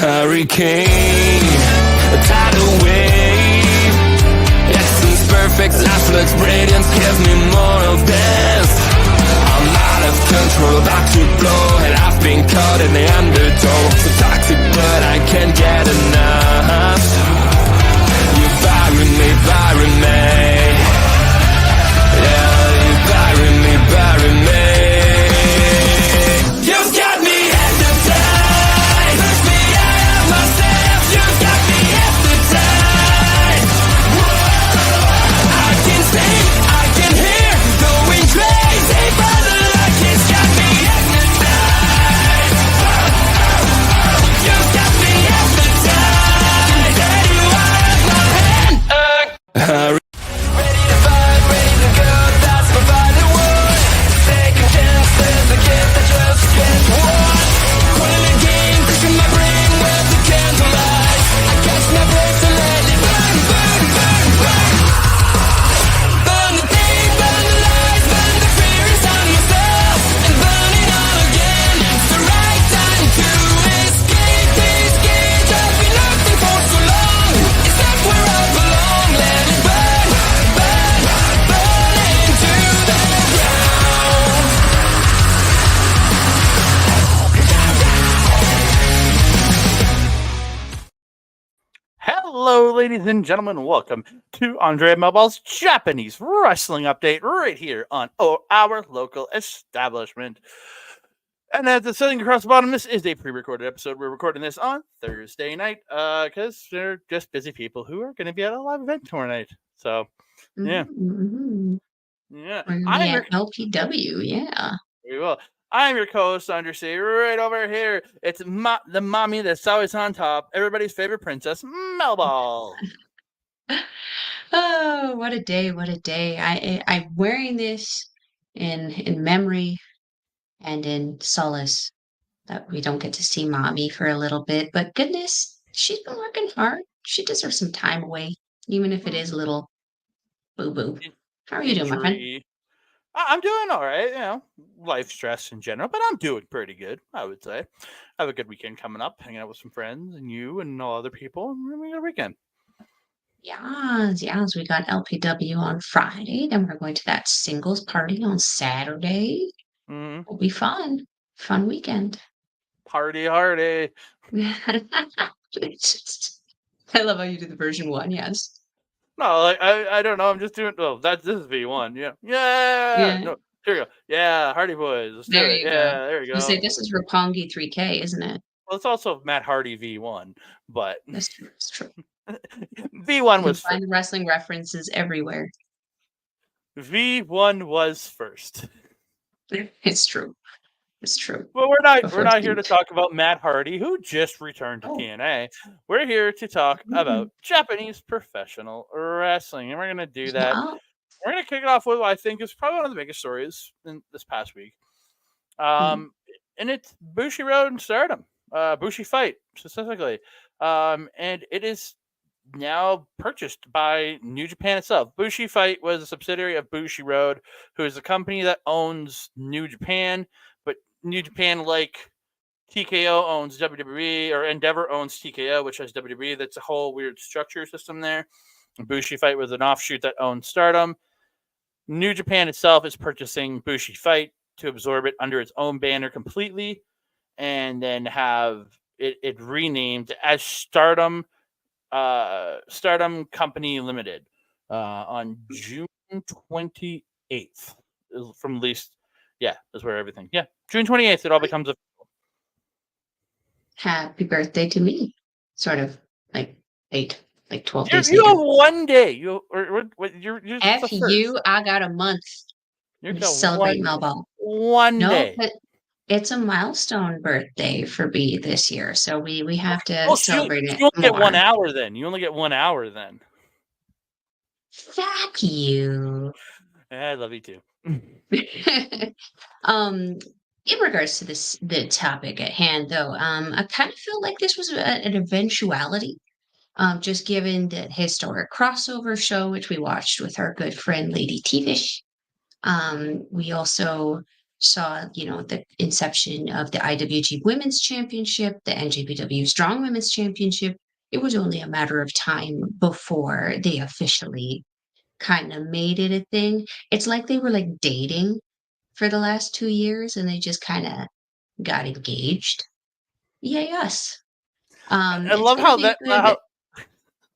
Hurricane, a tidal wave. Essence perfect, life looks brilliant. Give me more of this. I'm out of control, about to blow, and I've been caught in the undertow. So toxic, but I can't get enough. You bury me, bury me. Yeah, you bury me, bury me. You've got me hypnotized. Push me out of myself. You've got me hypnotized. Whoa. I can see, I can hear, going crazy, but the luck has got me hypnotized. You've got me hypnotized. Get you out of my hand. Ready to fight, ready to go. That's my final word. Second chances, the gift that just gets one. Playing a game, pushing my brain with the candlelight. I catch my breath and let it burn, burn, burn, burn. Burn the pain, burn the lies, burn the fear inside myself, and burn it all again. It's the right time to escape this cage I've been locked in for so long. It's not where I belong. Let it burn, burn, burn into the ground. Hello, ladies and gentlemen. Welcome to Andre Melball's Japanese Wrestling Update right here on our local establishment. And as it's sitting across the bottom, this is a pre-recorded episode. We're recording this on Thursday night because they're just busy people who are going to be at a live event tomorrow night. So, yeah. Mm-hmm. Yeah. We're I'm gonna be your, at LPW, yeah. we will. I'm your co-host, Andre C. Right over here, it's the mommy that's always on top, everybody's favorite princess, Melball. Oh, what a day, what a day. I'm wearing this in memory and in solace that we don't get to see mommy for a little bit. But goodness, she's been working hard. She deserves some time away, even if it is a little boo-boo. How are you doing, my friend? Injury. I'm doing all right, life stress in general, but I'm doing pretty good, I would say. I have a good weekend coming up, hanging out with some friends and you and all other people, and we're having a good weekend. Yes, we got LPW on Friday, then we're going to that singles party on Saturday. Mm-hmm. It'll be fun. Fun weekend. Party hardy. I love how you did the version 1, yes. No, like I don't know. I'm just doing. Oh, this is V1. Yeah. No, here we go. Yeah, Hardy Boys. Let's do There it. you go. Yeah, there you I go. say this is Roppongi 3K, isn't it? Well, it's also Matt Hardy V1, but That's true. It's true. V1 You was can find wrestling references everywhere. V1 was first. It's true. It's true. Well, we're not here to talk about Matt Hardy, who just returned to TNA. We're here to talk about Japanese professional wrestling, and we're going to do that. Yeah. We're going to kick it off with what I think is probably one of the biggest stories in this past week. And it's Bushi Road and Stardom, Bushi Fight specifically. And it is now purchased by New Japan itself. Bushi Fight was a subsidiary of Bushi Road, who is a company that owns New Japan, but New Japan, like TKO owns WWE, or Endeavor owns TKO, which has WWE. That's a whole weird structure system there. Bushi Fight was an offshoot that owns Stardom. New Japan itself is purchasing Bushi Fight to absorb it under its own banner completely, and then have it renamed as Stardom Company Limited on June 28th. From at least, that's where everything. Yeah, June 28th, it all becomes a. Happy birthday to me. Sort of like 8. like 12 days You have later. 1 day. You're just the F first. you, I got a month You to got celebrate Melball. one No, day. but it's a milestone birthday for B this year, so we have to Oh, so celebrate it you only get 1 more. hour then. You only get 1 hour then. Fuck you. I love you too. um, in regards to the topic at hand, though, I kind of feel like this was an eventuality. Just given the historic crossover show, which we watched with our good friend Lady T-Fish. We also saw, the inception of the IWG Women's Championship, the NJPW Strong Women's Championship. It was only a matter of time before they officially kind of made it a thing. It's like they were like dating for the last 2 years and they just kind of got engaged. Yay, us. I It's love going to how be a good.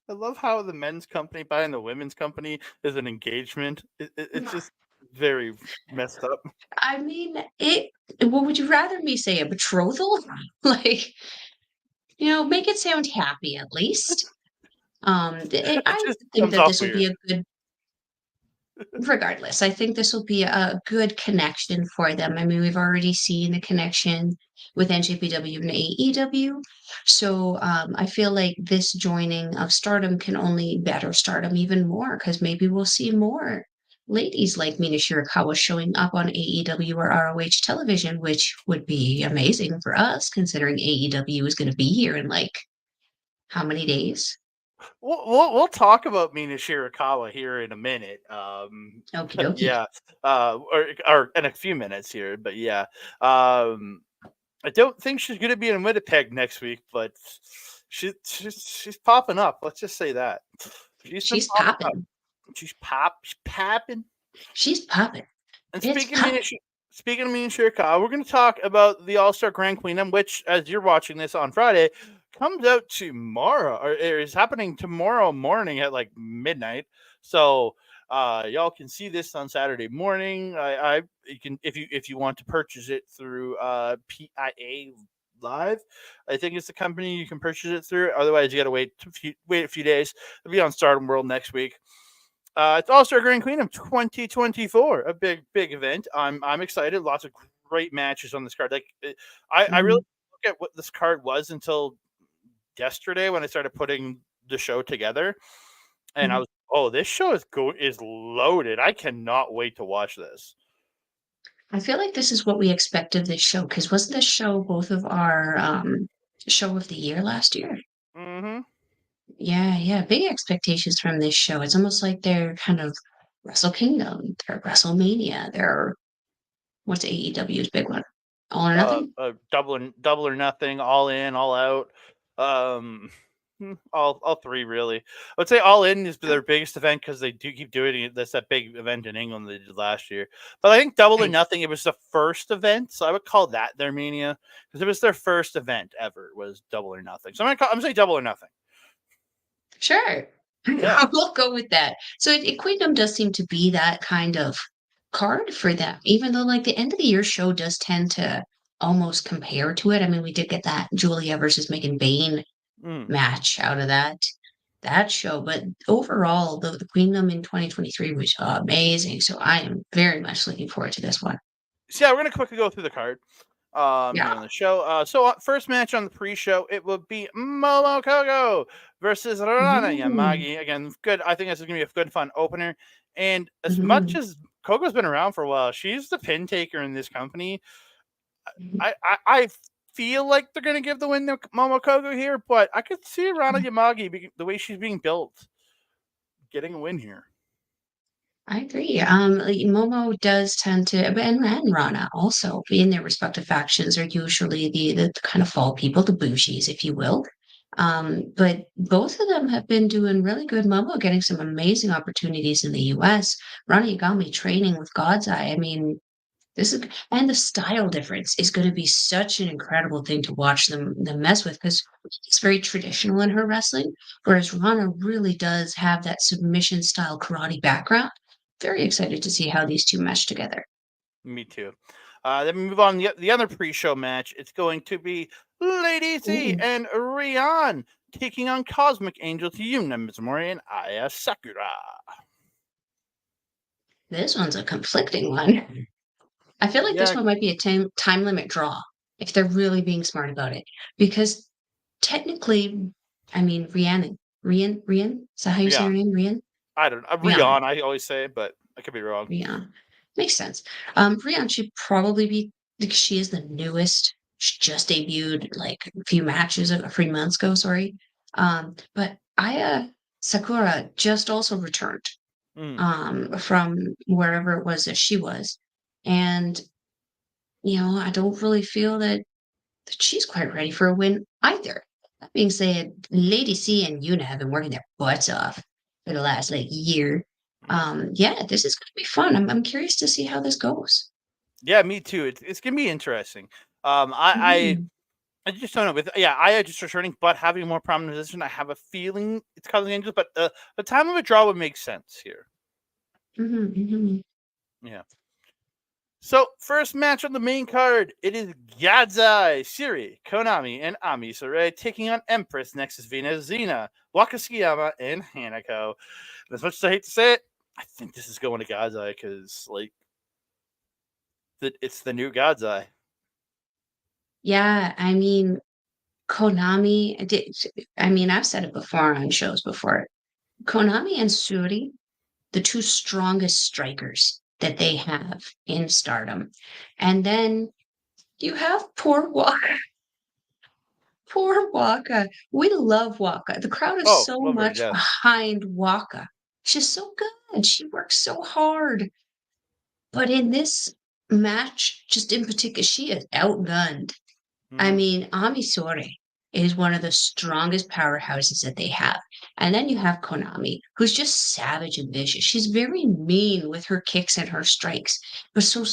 I love how the men's company buying the women's company is an engagement. It's just very messed up. I mean, what would you rather me say? A betrothal? Like, make it sound happy at least. It I just think comes that off this will be weird. a good, regardless, I think this will be a good connection for them. I mean, we've already seen the connection with NJPW and AEW. So I feel like this joining of Stardom can only better Stardom even more because maybe we'll see more ladies like Mina Shirakawa showing up on AEW or ROH television, which would be amazing for us considering AEW is going to be here in like how many days? We'll talk about Mina Shirakawa here in a minute. Okie But dokie. yeah, or in a few minutes here. But yeah, I don't think she's going to be in Winnipeg next week, but she's popping up. Let's just say that she's been She's popping up. popping. She's popping. She's popping. And It's popping. speaking of Mina Shirakawa, we're going to talk about the All Star Grand Queendom, which, as you're watching this on Friday, comes out tomorrow or is happening tomorrow morning at like midnight. So y'all can see this on Saturday morning. You can if you want to purchase it through PIA Live, I think it's the company you can purchase it through. Otherwise, you got to wait a few days. It'll be on Stardom World next week. It's All Star Grand Queendom 2024, a big event. I'm excited. Lots of great matches on this card. Like I really Mhm. look at what this card was until yesterday when I started putting the show together, and I Mhm. was, oh, this show is loaded. I cannot wait to watch this. I feel like this is what we expect of this show because wasn't this show both of our show of the year last year? Mm-hmm. Yeah, yeah. Big expectations from this show. It's almost like they're kind of Wrestle Kingdom, they're WrestleMania, they're what's AEW's big one? All or nothing? Double or nothing, all in, all out. Um, all three really. I would say all in is their biggest event because they do keep doing it. That's that big event in England they did last year. But I think Double or Right. Nothing, it was the first event, so I would call that their mania because it was their first event ever. Was Double or Nothing. So I'm gonna say Double or Nothing. Sure. Yeah. We'll go with that. So Queendom does seem to be that kind of card for them, even though like the end of the year show does tend to almost compare to it. I mean, we did get that Julia versus Megan Bain Mm. match out of that show, but overall, the Queendom in 2023 was amazing. So I am very much looking forward to this one. So yeah, we're gonna quickly go through the card. Here Yeah. on the show. First match on the pre-show, it will be Momo Kogo versus Rana Mhm. Yamagi. Again, good. I think this is gonna be a good, fun opener. And as much Mhm. as Kogo's been around for a while, she's the pin taker in this company. Mhm. I feel like they're gonna give the win to Momo Kogo here, but I could see Rana Yamagi the way she's being built, getting a win here. I agree. Like, Momo does tend to, and Rana also, in their respective factions, are usually the kind of fall people, the bougies, if you will. But both of them have been doing really good. Momo getting some amazing opportunities in the U.S. Rana Yagami training with God's Eye. I mean, this is and the style difference is going to be such an incredible thing to watch them mess with because it's very traditional in her wrestling, whereas Rana really does have that submission style karate background. Very excited to see how these two mesh together. Me too. Then we move on the other pre-show match. It's going to be Lady C Ooh. and Rian taking on Cosmic Angel to Yuna Mizumori and Aya Sakura. This one's a conflicting one. I feel like this Yeah, one might be a time limit draw if they're really being smart about it. Because technically, I mean, Rian? Is that how you say her Rion. name? Rian? I don't know. Rian. Rion, I always say, but I could be wrong. Rian. Makes sense. Rian should probably be, because she is the newest. She just debuted like a few matches, a few months ago, sorry. But Aya Sakura just also returned Mm. from wherever it was that she was. And, I don't really feel that she's quite ready for a win either. That being said, Lady C and Yuna have been working their butts off for the last like year. Yeah, this is going to be fun. I'm curious to see how this goes. Yeah, me too. It's gonna be interesting. I Mhm, just don't know. With Aya just returning, but having a more prominent position, I have a feeling it's Cosmic Angels. But the time of a draw would make sense here. mhm, mhm. Yeah. So, first match on the main card, it is Gadzai, Siri, Konami, and Ami Sarai taking on Empress, Nexus Venus, Xena, Wakasukiyama, and Hanako. And as much as I hate to say it, I think this is going to Gadzai because, it's the new Gadzai. Yeah, I mean, Konami, I've said it before on shows before. Konami and Suri, the two strongest strikers that they have in Stardom. And then you have poor Waka. Poor Waka. We love Waka. The crowd is Oh, so love her to much death. behind Waka. She's so good. She works so hard. But in this match, just in particular, she is outgunned. I Mm-hmm. mean, Amisore is one of the strongest powerhouses that they have. And then you have Konami, who's just savage and vicious. She's very mean with her kicks and her strikes, but so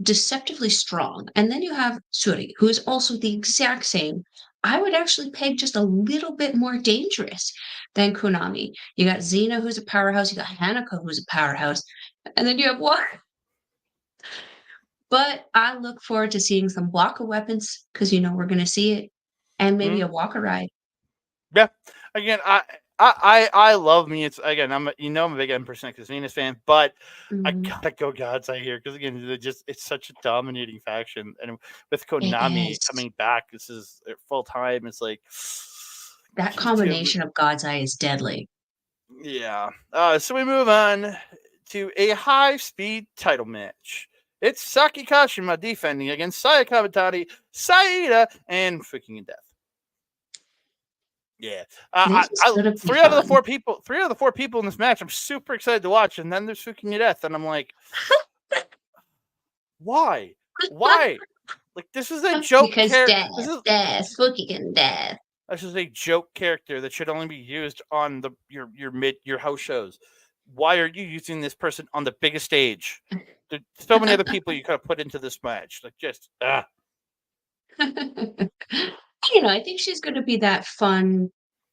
deceptively strong. And then you have Suri, who is also the exact same. I would actually peg just a little bit more dangerous than Konami. You got Xena, who's a powerhouse. You got Hanako, who's a powerhouse. And then you have what? But I look forward to seeing some blocker weapons because we're going to see it, and maybe Mm-hmm. a walker ride. Yeah. Again, I love me. It's again, I'm a big Empress Nexus Venus fan, but I Mhm. gotta go Gadzai here because again, it's such a dominating faction, and with It Konami is. coming back, this is full time. It's like That she's too. combination of God's Eye is deadly. Yeah. So we move on to a high speed title match. It's Saki Kashima defending against Saya Kamitani, Saida, and freaking Death. Yeah, This is I gonna be three out of the fun. four people in this match, I'm super excited to watch, and then there's freaking Death, and I'm like, why? Why? Like this is a joke Because character. death, death, fucking death. This is a joke character that should only be used on your house shows. Why are you using this person on the biggest stage? There's so many other people you could have put into this match. Like just I think she's going to be that fun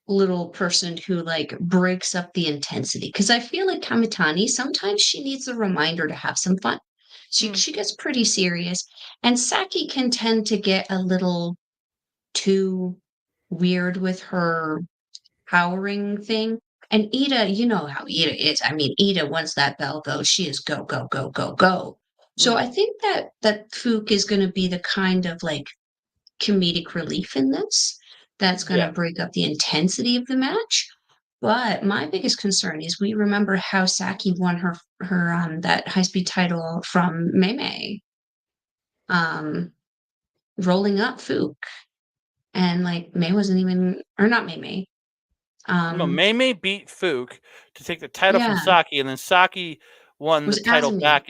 little person who like breaks up the intensity. Because I feel like Kamitani, sometimes she needs a reminder to have some fun. hmm, She gets pretty serious, and Saki can tend to get a little too weird with her powering thing. And Ida, you know how Ida is. I mean, Ida, once that bell goes, she is go, go, go, go, go. So hmm, I think that Fook is going to be the kind of like comedic relief in this that's going to yeah. break up the intensity of the match. But my biggest concern is we remember how Saki won her that high speed title from Mei um rolling up Fook. And like May wasn't even, or not May. No, Um, May beat Fook to take the title from yeah, Saki, and then Saki it won the was title Azumi. back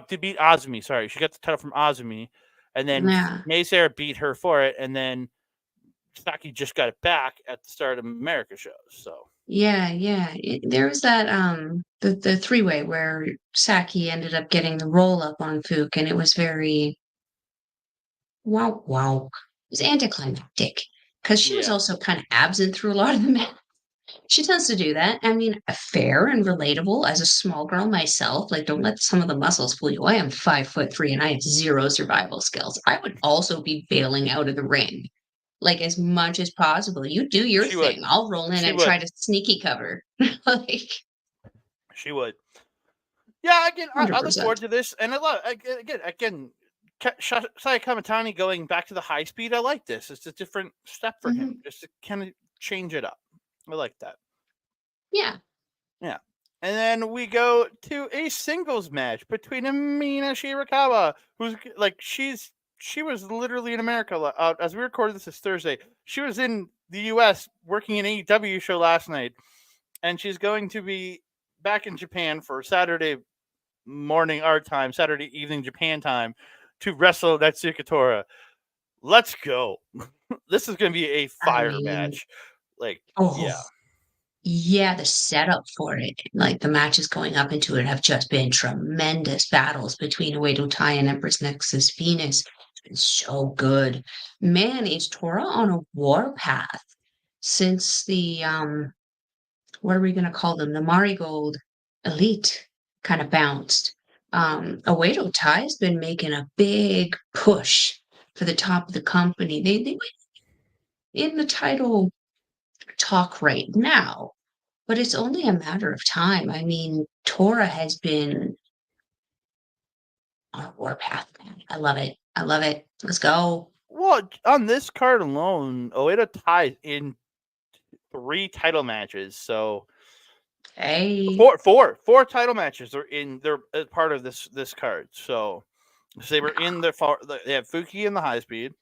to beat Azumi. Sorry, she got the title from Azumi, and then Yeah, May Sarah beat her for it, and then Saki just got it back at the Start of America shows. So yeah. There was that the three-way where Saki ended up getting the roll up on Fook, and it was very wow. It was anticlimactic because she was yeah, also kind of absent through a lot of the match. She tends to do that. I mean, fair and relatable as a small girl myself. Like, don't let some of the muscles fool you. I am 5'3" and I have zero survival skills. I would also be bailing out of the ring. like as much as possible. You do your She would. thing. I'll roll in She and would. try to sneaky cover. Like She would. Yeah, again, I look 100%. forward to this, and I love again. Saya Kamatani going back to the high speed. I like this. It's a different step for him, just to kind of change it up. I like that. Yeah. Yeah. And then we go to a singles match between Mina Shirakawa, who's like she was literally in America as we recorded this Thursday. She was in the U.S. working an AEW show last night, and she's going to be back in Japan for Saturday morning our time, Saturday evening Japan time, to wrestle Natsuka Tora. Let's go. This is going to be a fire match. Like, yeah. Yeah, the setup for it, like the matches going up into it, have just been tremendous battles between Oedo Tai and Empress Nexus Venus. It's been so good. Man, is Tora on a warpath since the what are we gonna call them? The Marigold Elite kind of bounced. Oedo Tai's been making a big push for the top of the company. They might in the title talk right now, but it's only a matter of time. I mean, Tora has been on a warpath, man. I love it. I love it. Let's go. Well, on this card alone, Oedo Tai in 3 title matches. So Hey. four title matches are in. They're part of this card. So they were in the they have Fuki in the high speed.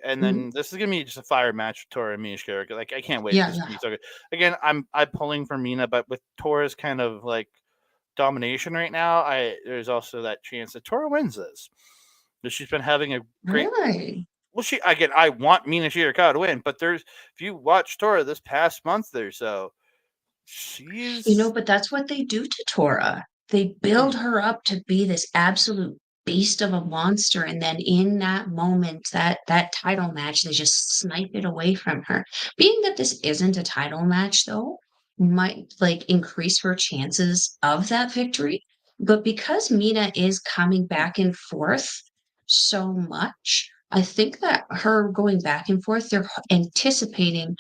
And then this is gonna be just a fire match with Tora and Mina's character. Like I can't wait. Yeah, This is yeah. gonna be so good. Again, I'm pulling for Mina, but with Tora's kind of like domination right now, there's also that chance that Tora wins this. Because she's been having a great. Really? Well, I want Mina Shirakawa to win, but if you watch Tora this past month or so, she's But that's what they do to Tora. They build her up to be this absolute beast of a monster, and then in that moment, that title match, they just snipe it away from her. Being that this isn't a title match, though, might like increase her chances of that victory. But because Mina is coming back and forth so much, I think that her going back and forth, they're anticipating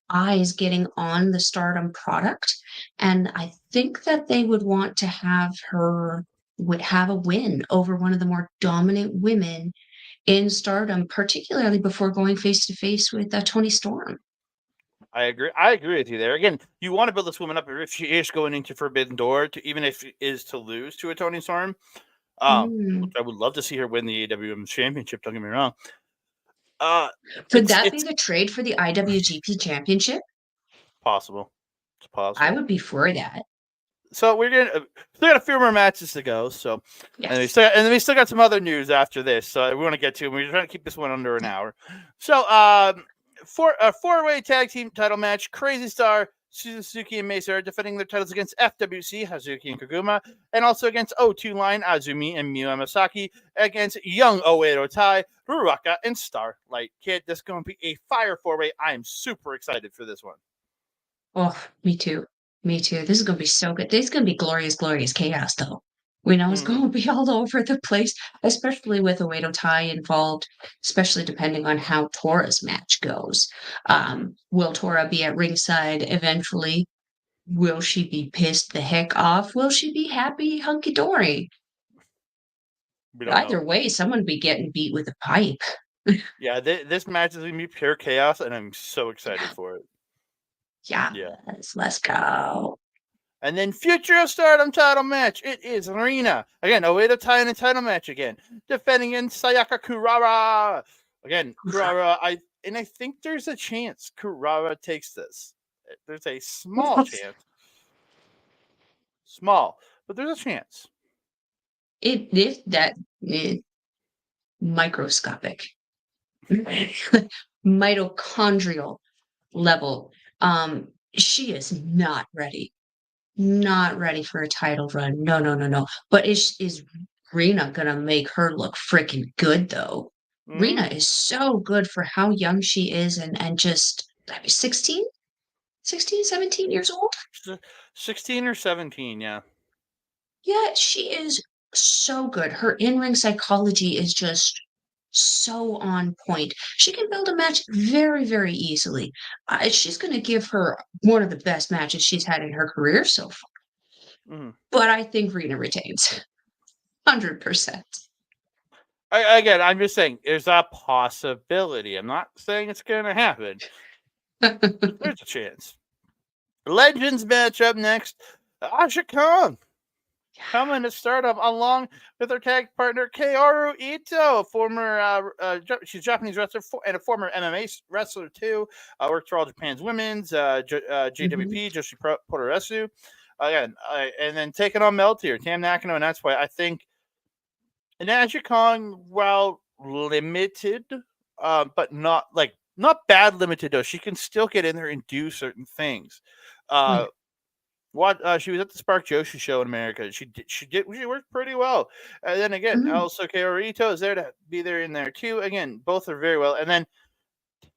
eyes getting on the Stardom product. And I think that they would want to have her would have a win over one of the more dominant women in Stardom, particularly before going face to face with Tony Storm. I agree. I agree with you there. Again, you want to build this woman up if she is going into Forbidden Door, even if it is to lose to a Tony Storm. I would love to see her win the AEW Women's Championship. Don't get me wrong. Could that be the trade for the IWGP Championship? Possible. It's possible. I would be for that. So we're gonna still got a few more matches to go. So, yes. and then we still got some other news after this. So we want to get to. We're trying to keep this one under an hour. So, for a 4-way tag team title match, Crazy Star, Suzuki, and Mesa are defending their titles against FWC, Hazuki and Koguma, and also against O2 Line, Azumi and Miyu Masaki, against Young Oedo Tai, Ruaka, and Starlight Kid. This is going to be a fire 4-way. I am super excited for this one. Oh, me too. Me too. This is going to be so good. This is going to be glorious, glorious chaos, though. We know it's going to be all over the place, especially with Oedo Tai involved, especially depending on how Tora's match goes. Will Tora be at ringside eventually? Will she be pissed the heck off? Will she be happy, hunky-dory? Either way, someone be getting beat with a pipe. Yeah, this match is going to be pure chaos, and I'm so excited for it. Yeah, let's go. And then Future of Stardom title match. It is Arena. Again, Oedo Tai in a title match again. Defending in Sayaka Kurara. Again, Kurara, I think there's a chance Kurara takes this. There's a small chance. Small, but there's a chance. Microscopic. Mitochondrial level. She is not ready. Not ready for a title run. No. But is Rena gonna make her look freaking good though? Rena is so good for how young she is and just 16, 17 years old. 16 or 17, yeah. Yeah, she is so good. Her in-ring psychology is just so on point. She can build a match very, very easily. She's going to give her one of the best matches she's had in her career so far. Mhm. But I think Rena retains. 100%. Again, I'm just saying there's a possibility. I'm not saying it's going to happen. There's a chance. Legends match up next. Asha Kong coming to Stardom along with her tag partner Kaoru Ito, former she's a Japanese wrestler and a former MMA wrestler too. Worked for All Japan's Women's, JWP, Joshi Puroresu. Again, and then taking on Meltier, Tam Nakano, and that's why I think Asha Kong, while limited, but not bad limited though. She can still get in there and do certain things. Yeah. She was at the Spark Joshi show in America. She worked pretty well. And then again, Mhm. also Kaoru Ito is there to be there in there too. Again, both are very well. And then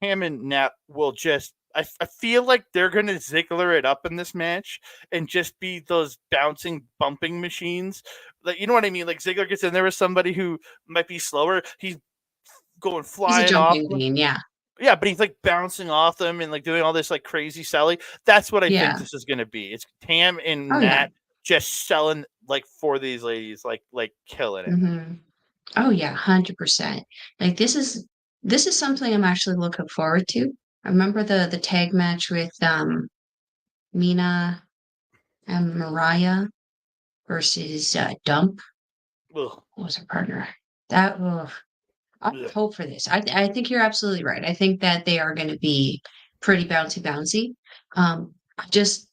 Tam and Nat will just. I feel like they're gonna Ziggler it up in this match and just be those bouncing, bumping machines. Like, you know what I mean? Like, Ziggler gets in there with somebody who might be slower. He's going He's a flying off. jumping bean, yeah. Yeah, but he's like bouncing off them and like doing all this like crazy selling. That's what I think Yeah. this is gonna be. It's Tam and Oh, yeah. Nat just selling like for these ladies, like killing it. Mhm. Oh, yeah, 100%. Like, this is something I'm actually looking forward to. I remember the tag match with, Mina and Mariah versus, Dump. Ugh. What was her partner? That I Ugh. hope for this. I think you're absolutely right. I think that they are gonna be pretty bouncy. I just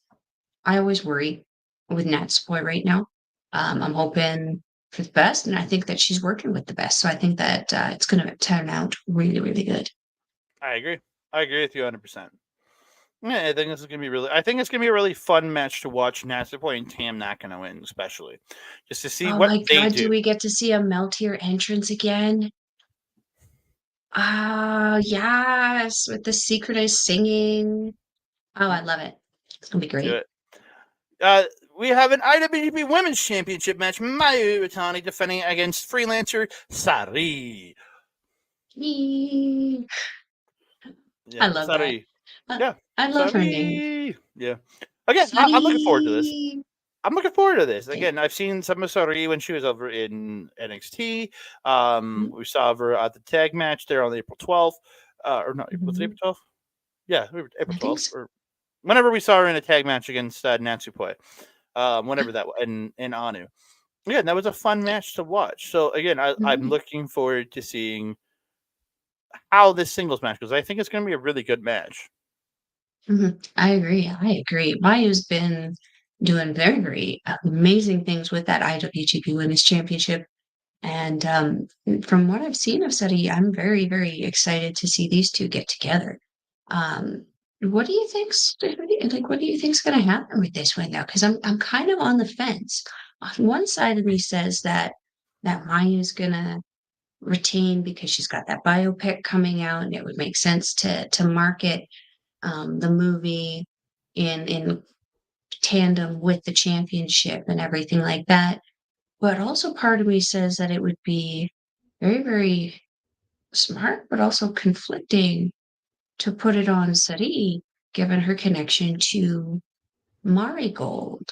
I always worry with Nat's boy right now. I'm hoping for the best, and I think that she's working with the best. So I think that it's going to turn out really, really good. I agree. I agree with you 100%. Yeah, I think this is gonna be really. I think it's gonna be a really fun match to watch. Nat's boy and Tam not gonna win, especially just to see Oh what my they God, do do. we get to see a Meltier entrance again? Ah, yes, with the synchronized singing. Oh, I love it. It's gonna be Do great. it. Uh, we have an IWGP Women's Championship match. Mayu Iwatani defending against freelancer Sari. Yee. I Yeah, love that. Sari. I, Yeah, I love her name. Sari. Yeah. Again, I'm looking forward to this. Sunny. I'm looking forward to this. Again, I've seen some of Sari when she was over in NXT. We saw her at the tag match there on April 12th. Or not, was it Mhm. April 12th? Yeah, April I think 12th. so. Or whenever we saw her in a tag match against Natsupoi. Whenever that was, in Anu. Yeah, that was a fun match to watch. So again, I'm Mhm. looking forward to seeing how this singles match goes. I think it's going to be a really good match. I agree. I agree. Mayu's been doing very, very amazing things with that IWGP Women's Championship. And from what I've seen of Seti, I'm very, very excited to see these two get together. What do you think's like? What do you think's going to happen with this one though? Because I'm kind of on the fence. On one side of me says that Mayu's going to retain because she's got that biopic coming out, and it would make sense to market the movie in tandem with the championship and everything like that. But also part of me says that it would be very, very smart, but also conflicting to put it on Sari, given her connection to Marigold.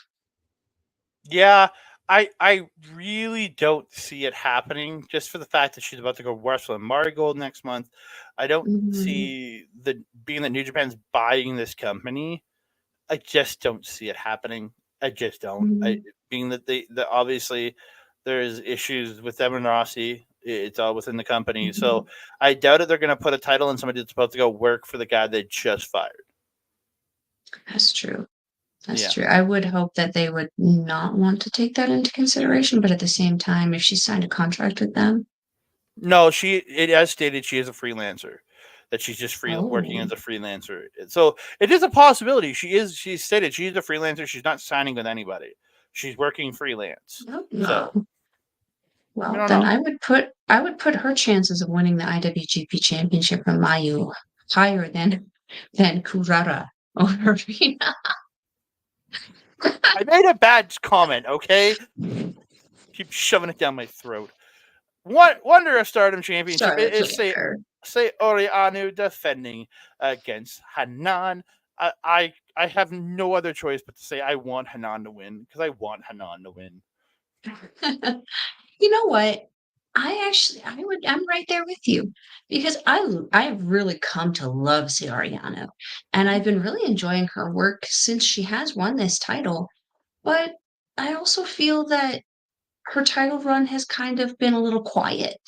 Yeah, I really don't see it happening just for the fact that she's about to go wrestle in Marigold next month. I don't Mhm, see the being that New Japan's buying this company. I just don't see it happening. I just don't. mhm, Being that the obviously there's issues with them and Rossi. It's all within the company, so mhm. I doubt it. They're going to put a title on somebody that's about to go work for the guy they just fired. That's true. That's Yeah. true. I would hope that they would not want to take that into consideration, but at the same time, if she signed a contract with them, No, it has stated she is a freelancer, that she's just working oh, as a freelancer. So it is a possibility. She's stated she's a freelancer. She's not signing with anybody. She's working freelance. no, So no. we Well, don't then know. I would put her chances of winning the IWGP Championship from Mayu higher than Kurara or Rina. I made a bad comment. Okay, keep shoving it down my throat. Wonder of Stardom Championship. Sorry, It is Flair. Sayori Anu defending against Hanan. I have no other choice but to say I want Hanan to win because I want Hanan to win. You know what? I'm right there with you because I've really come to love Ciariano, and I've been really enjoying her work since she has won this title. But I also feel that her title run has kind of been a little quiet,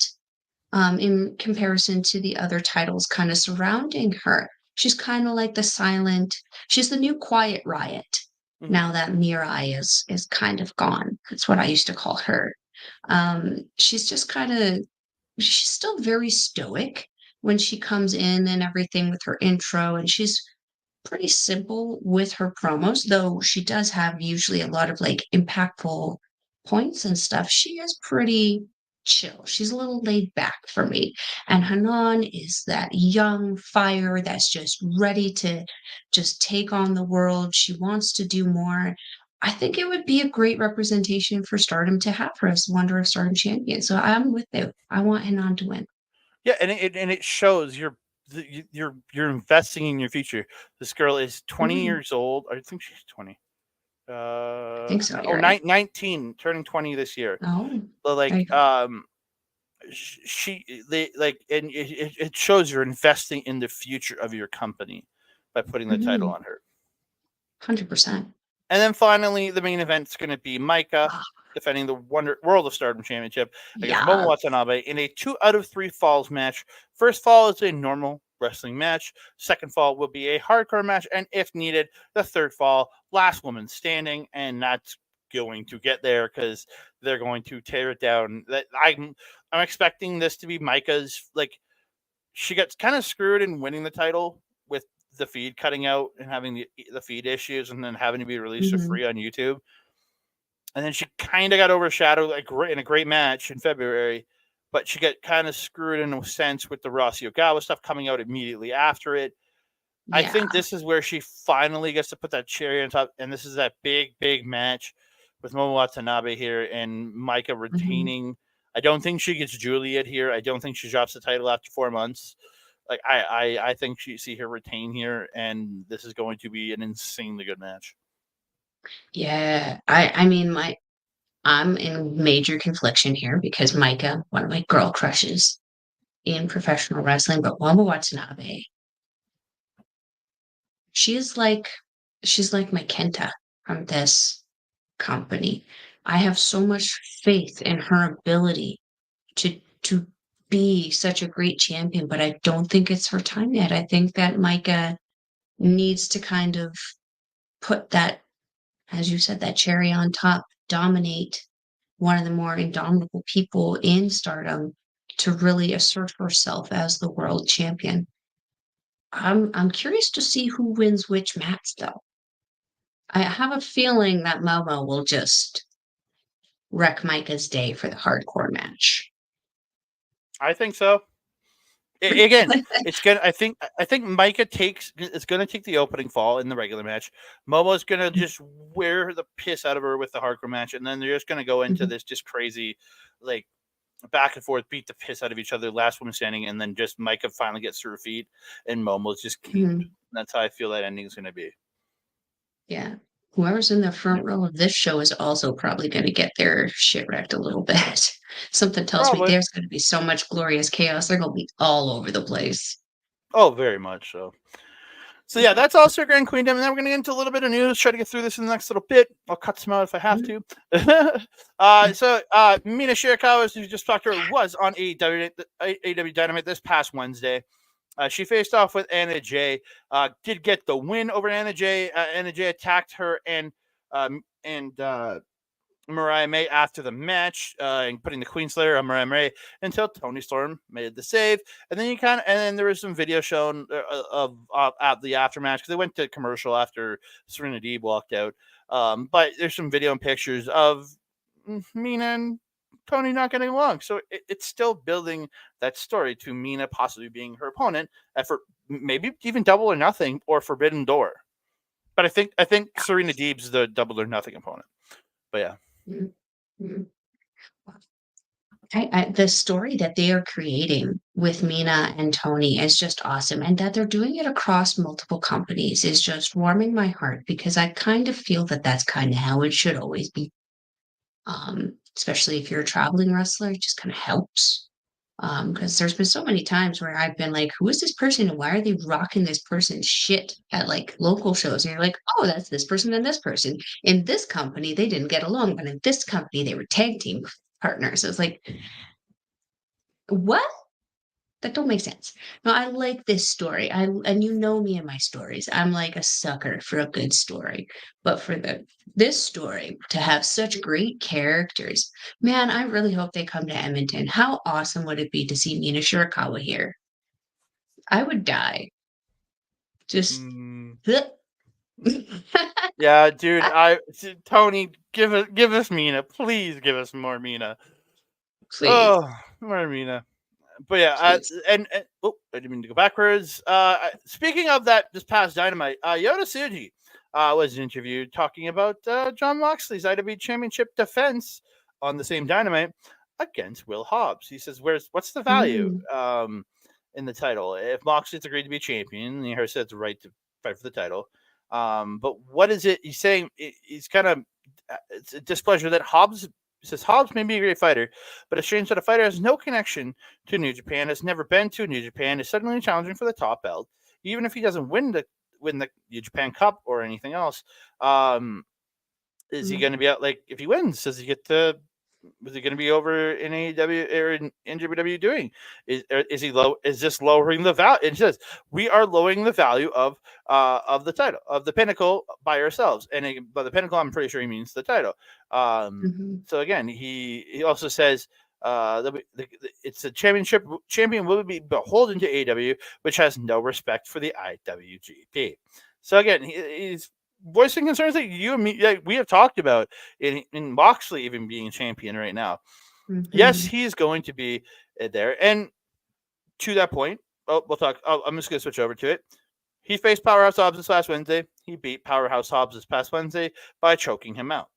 in comparison to the other titles kind of surrounding her. She's kind of like she's the new Quiet Riot. Mhm. Now that Mirai is kind of gone. That's what I used to call her. She's just kind of she's still very stoic when she comes in and everything with her intro, and she's pretty simple with her promos, though she does have usually a lot of like impactful points and stuff. She is pretty chill. She's a little laid back for me. And Hanan is that young fire that's just ready to just take on the world. She wants to do more. I think it would be a great representation for Stardom to have her as Wonder of Stardom champion. So I'm with you. I want Hanan to win. Yeah, and it shows you're investing in your future. This girl is 20 Mhm. years old. I think she's 20. I think so. You're Oh, right. 19, turning 20 this year. Oh, But there you like go. she they like and it shows you're investing in the future of your company by putting the title Mhm. on her. 100%. And then finally, the main event is going to be Micah defending the World of Stardom Championship against Momo Yeah. Watanabe in a 2 out of 3 falls match. First fall is a normal wrestling match. Second fall will be a hardcore match, and if needed, the third fall, last woman standing, and that's going to get there because they're going to tear it down. That I'm expecting this to be Micah's like she gets kind of screwed in winning the title with the feed cutting out and having the feed issues and then having to be released for Mhm. free on YouTube. And then she kind of got overshadowed like in a great match in February, but she got kind of screwed in a sense with the Rossy Ogawa stuff coming out immediately after it. I Yeah. think this is where she finally gets to put that cherry on top, and this is that big match with Momo Watanabe here and Micah Mhm. retaining. I don't think she gets Juliet here. I don't think she drops the title after 4 months. Like I think she see her retain here, and this is going to be an insanely good match. Yeah. I mean, I'm in major confliction here because Micah, one of my girl crushes in professional wrestling, but Wamba Watanabe, she is like she's like my Kenta from this company. I have so much faith in her ability to be such a great champion, but I don't think it's her time yet. I think that Micah needs to kind of put that, as you said, that cherry on top, dominate one of the more indomitable people in Stardom to really assert herself as the world champion. I'm curious to see who wins which match, though. I have a feeling that Momo will just wreck Micah's day for the hardcore match. I think so. Again, it's gonna. I think Micah is gonna take the opening fall in the regular match. Momo's gonna just wear the piss out of her with the hardcore match, and then they're just gonna go into Mhm. this just crazy, like back and forth, beat the piss out of each other. Last woman standing, and then just Micah finally gets to her feet, and Momo's just king. Mhm. That's how I feel that ending is gonna be. Yeah. Whoever's in the Yeah, front row of this show is also probably going to get their shit wrecked a little bit. Something tells me probably. there's going to be so much glorious chaos. They're going to be all over the place. Oh, very much so. So yeah, that's also Grand Queendom, and then we're gonna get into a little bit of news. Try to get through this in the next little bit. I'll cut some out if I have Mhm. to. Mina Shirakawa, as you just talked to her, was on AEW Dynamite this past Wednesday. She faced off with Anna Jay. Did get the win over Anna Jay. Anna Jay attacked her and Mariah May after the match and putting the Queen Slayer on Mariah May until Tony Storm made the save. And then there was some video shown of the aftermatch because they went to commercial after Serena Deeb walked out. But there's some video and pictures of Mina and Tony not getting along. So it's still building that story to Mina possibly being her opponent for maybe even Double or Nothing or Forbidden Door. But I think Serena Deeb's the Double or Nothing opponent. But yeah. Mhm. Mhm. The story that they are creating with Mina and Tony is just awesome. And that they're doing it across multiple companies is just warming my heart because I kind of feel that that's kind of how it should always be. Especially if you're a traveling wrestler, it just kind of helps. Because there's been so many times where I've been like, who is this person and why are they rocking this person's shit at like local shows? And you're like, oh, that's this person and this person. In this company, they didn't get along, but in this company, they were tag team partners. So it's like, what? That don't make sense. No, I like this story. And you know me and my stories. I'm like a sucker for a good story. But for this story to have such great characters, man, I really hope they come to Edmonton. How awesome would it be to see Mina Shirakawa here? I would die. Just Mm, yeah, dude. Tony, give us Mina, please give us more Mina. please, Oh, more Mina. But yeah, please. and oh, I didn't mean to go backwards. Speaking of that, this past Dynamite, Yoda Tsuji was interviewed talking about John Moxley's IW Championship defense on the same Dynamite against Will Hobbs. He says, what's the value Mm, in the title? If Moxley's agreed to be champion, he said it's right to fight for the title. But what is it? He's saying he's kind of it's a displeasure that Hobbs. He says Hobbs may be a great fighter, but it's strange that a fighter has no connection to New Japan, has never been to New Japan, is suddenly challenging for the top belt, even if he doesn't win the New Japan Cup or anything else. Is he mm, going to be out? Like, if he wins, does he get the? Was he going to be over in AEW or in NJPW doing? Is he low? Is this lowering the value? It says we are lowering the value of the title of the Pinnacle by ourselves, and by the Pinnacle, I'm pretty sure he means the title. mhm, So again, he also says it's a champion will be beholden to AEW, which has no respect for the IWGP. So again, he's voicing concerns that you and me, like we have talked about in Moxley even being champion right now. Yes, mhm, he's going to be there. And to that point, we'll talk. I'm just going to switch over to it. He faced Powerhouse Hobbs this last Wednesday. He beat Powerhouse Hobbs this past Wednesday by choking him out.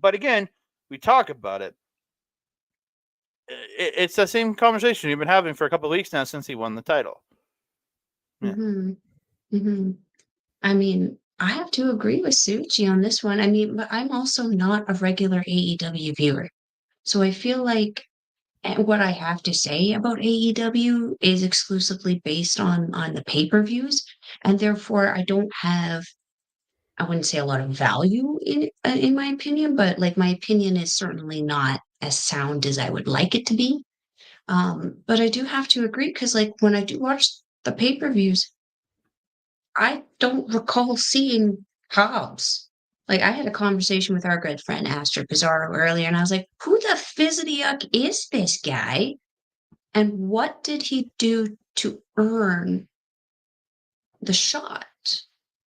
But again, we talk about it. It's the same conversation we've been having for a couple of weeks now since he won the title. Yeah. mhm, mhm. I mean, I have to agree with Suchi on this one. I mean, but I'm also not a regular AEW viewer. So I feel like what I have to say about AEW is exclusively based on the pay-per-views, and therefore I don't have, I wouldn't say a lot of value in my opinion, but like my opinion is certainly not as sound as I would like it to be. But I do have to agree because like when I do watch the pay-per-views, I don't recall seeing Hobbs. Like I had a conversation with our good friend Astor Pizarro earlier, and I was like, "Who the fizzity is this guy? And what did he do to earn the shot?"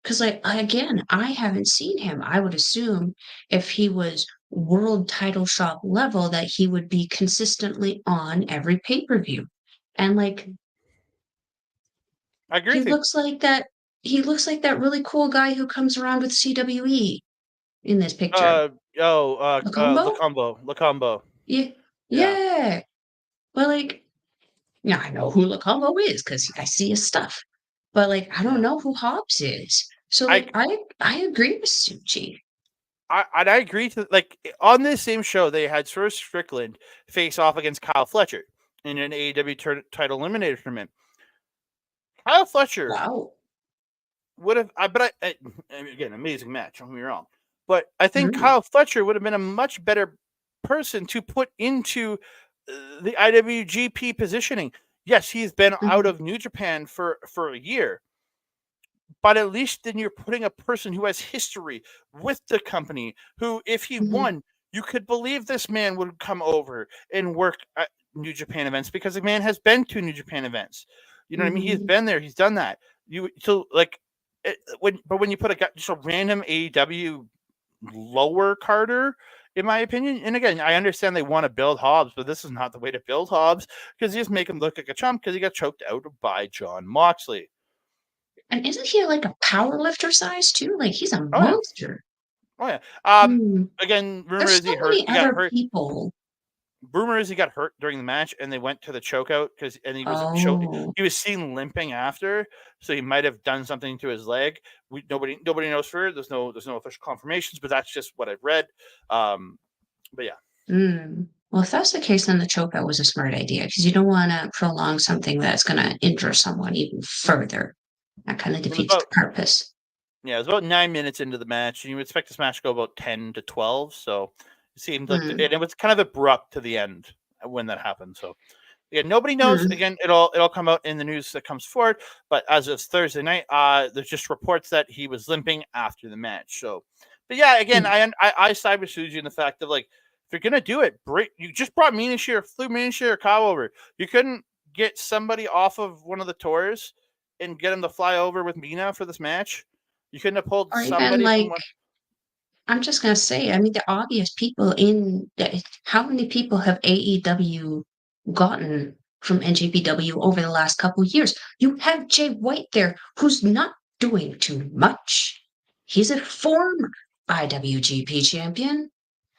Because, like, again, I haven't seen him. I would assume if he was world title shot level, that he would be consistently on every pay per view. And like, I agree he with you. looks like that. He looks like that really cool guy who comes around with CWE in this picture. The Lacombo? combo. Yeah, Yeah. yeah. But like, yeah, I know who Lacombo is because I see his stuff. But like, I don't Yeah. know who Hobbs is. So I like, I agree with Suchi. I agree to like on this same show they had Sir Strickland face off against Kyle Fletcher in an AEW title eliminator tournament. Kyle Fletcher Wow. would have, again, amazing match. Don't get me wrong, but I think Mm, Kyle Fletcher would have been a much better person to put into the IWGP positioning. Yes, he's been out mhm, of New Japan for a year, but at least then you're putting a person who has history with the company who, if he mhm, won, you could believe this man would come over and work at New Japan events because the man has been to New Japan events. You know what I mean? He's mhm, been there. He's done that. When you put a guy, just a random AEW lower Carter, in my opinion, and again, I understand they want to build Hobbs, but this is not the way to build Hobbs because you just make him look like a chump because he got choked out by John Moxley. and isn't he like a power lifter size too? Like he's a Oh yeah. monster. Oh yeah. Hmm. Again, rumor There's is so many he got other hurt. people. rumor is he got hurt during the match, and they went to the chokeout and he was Oh. he was seen limping after, so he might have done something to his leg. Nobody knows for it. There's no official confirmations, but that's just what I've read. But yeah. Well, if that's the case, then the chokeout was a smart idea because you don't want to prolong something that's going to injure someone even further. That kind of defeats the purpose. Yeah, it was about 9 minutes into the match, and you would expect this match to go about 10 to 12. So it seemed like, and it was kind of abrupt to the end when that happened. So yeah, nobody knows. Again, it'll come out in the news that comes forward. But as of Thursday night, there's just reports that he was limping after the match. So, but yeah, again, I side with Suji in the fact that, like, if you're gonna do it, you just brought flew Minashi or Kyle over. You couldn't get somebody off of one of the tours and get him to fly over with Mina for this match. You couldn't have pulled Or somebody even like, from one. I'm just going to say, I mean, the obvious people how many people have AEW gotten from NJPW over the last couple of years? You have Jay White there, who's not doing too much. He's a former IWGP champion.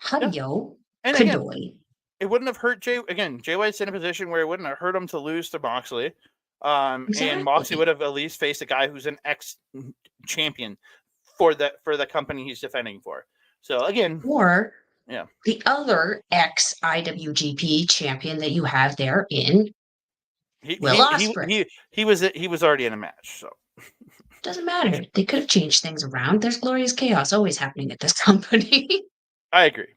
Hayo And Kadoi. again, it wouldn't have hurt Jay. Again, Jay White's in a position where it wouldn't have hurt him to lose to Moxley. And Moxley would have at least faced a guy who's an ex-champion for the company he's defending for. So again, or yeah, the other ex-IWGP champion that you have there in Will Ospreay. He was already in a match, so doesn't matter. They could have changed things around. There's glorious chaos always happening at this company. I agree.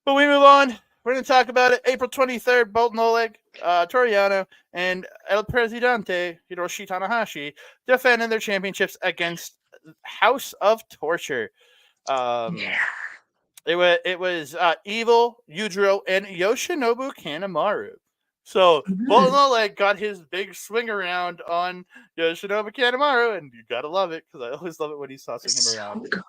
But we move on. We're going to talk about it. April 23rd, Bolton Oleg, Toriano, and El Presidente, Hiroshi Tanahashi, defending their championships against House of Torture. It was Evil, Yujiro, and Yoshinobu Kanemaru. So Bolton Oleg got his big swing around on Yoshinobu Kanemaru, and you gotta love it because I always love it when he's tossing him around. Good.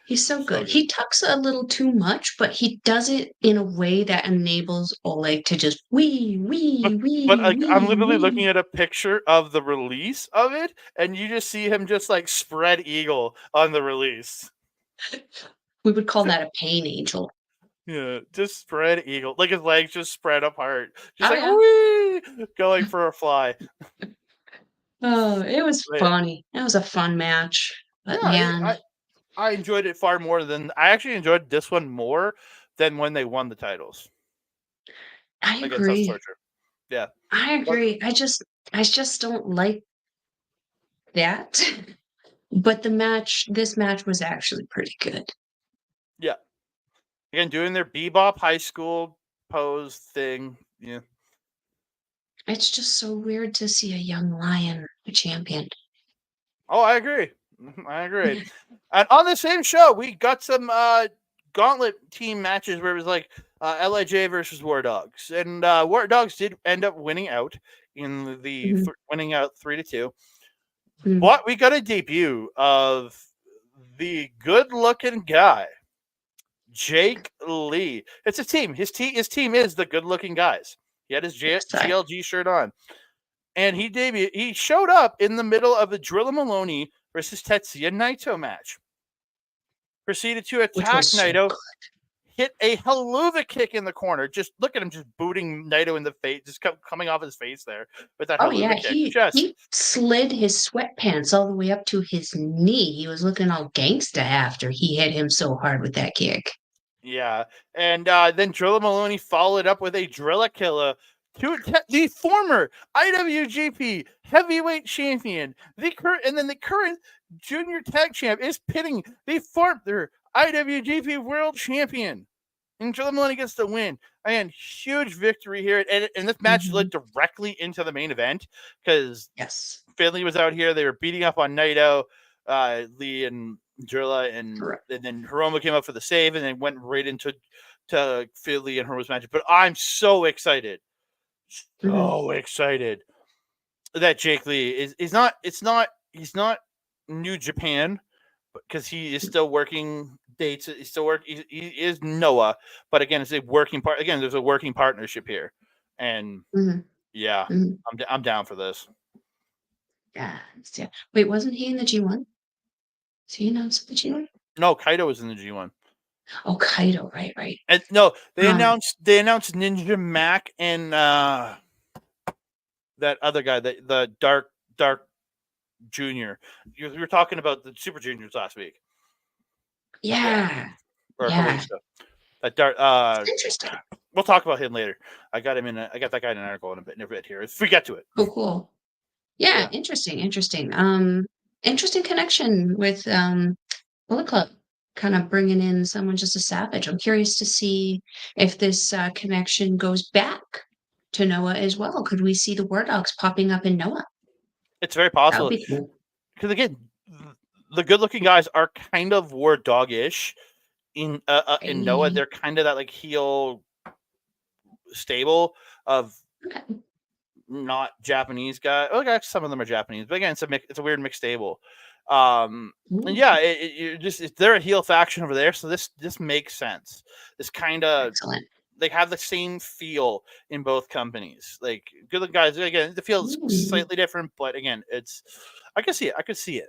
He's so good. He tucks a little too much, but he does it in a way that enables Oleg to just But I'm literally looking at a picture of the release of it, and you just see him just like spread eagle on the release. We would call that a pain angel. Yeah, just spread eagle. Like his legs just spread apart. Just wee, going for a fly. Oh, it was funny. It was a fun match. But man, I enjoyed it far more than I actually enjoyed this one more than when they won the titles. I agree. Yeah. I agree. I just don't like that. But this match was actually pretty good. Yeah. Again, doing their bebop high school pose thing. Yeah. It's just so weird to see a young lion a champion. Oh, I agree. And on the same show, we got some gauntlet team matches where it was like LIJ versus War Dogs. And War Dogs did end up winning out in the winning out 3-2. But we got a debut of the good-looking guy, Jake Lee. It's a team. His team is the good-looking guys. He had his GLG shirt on. And he showed up in the middle of the Drilla Maloney versus Tetsuya Naito match. Proceeded to attack Naito, hit a haluva kick in the corner. Just look at him just booting Naito in the face, just coming off his face there with that haluva kick. He slid his sweatpants all the way up to his knee. He was looking all gangsta after he hit him so hard with that kick. Yeah, and then Drilla Maloney followed up with a Drilla Killer to the former IWGP Heavyweight Champion, the current Junior Tag Champ is pitting the former IWGP World Champion. And Drilla Maloney gets the win. And huge victory here. And this match led directly into the main event because Finley was out here. They were beating up on Naito, Lee and Drilla, and then Hiromu came up for the save and then went right into Finley and Hiromu's match. But I'm so excited. So excited that Jake Lee is not he's not New Japan because he is still working dates. He's still working. He is Noah, but again, it's a working part. Again, there's a working partnership here, and I'm down for this. Yeah. Wait, wasn't he in the G1? Is he announced the G1? No, Kaito was in the G1. Oh, Kaido, right. And no, they Um, announced Ninja Mac and that other guy, the Dark Junior. You were talking about the Super Juniors last week. yeah, Or a couple yeah. weeks ago. That Dark. It's interesting. We'll talk about him later. I got that guy in an article in a bit here. If we get to it. Cool. Yeah, Yeah. interesting. Interesting connection with Bullet Club, kind of bringing in someone just a savage. I'm curious to see if this connection goes back to Noah as well. Could we see the War Dogs popping up in Noah? It's very That would possible be cool. because again, the good-looking guys are kind of War Dog-ish. In Noah, Right. they're kind of that like heel stable of Okay. not Japanese guy. Oh, actually, some of them are Japanese, but again, it's a weird mixed stable. And Ooh, yeah, they're a heel faction over there, so this makes sense. This kind of excellent. they have the same feel in both companies. Like good looking guys, again, the feel is Ooh. slightly different, but again, I can see it. I could see it.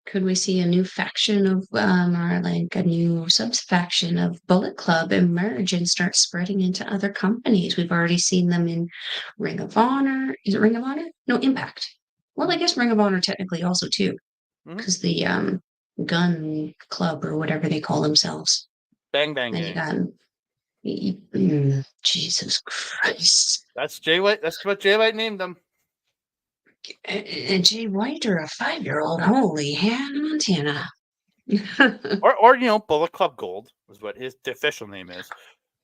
Could we see a new faction of, or like a new sub-faction of Bullet Club emerge and start spreading into other companies? We've already seen them in Ring of Honor. Is it Ring of Honor? No, Impact. Well, I guess Ring of Honor technically also too, Mm-hmm. because the gun club or whatever they call themselves. Bang Bang Then you Gang. got Jesus Christ. That's Jay White. That's what Jay White named them. And Jay White or a 5-year-old. Holy Hannah Montana. Or Bullet Club Gold is what the official name is.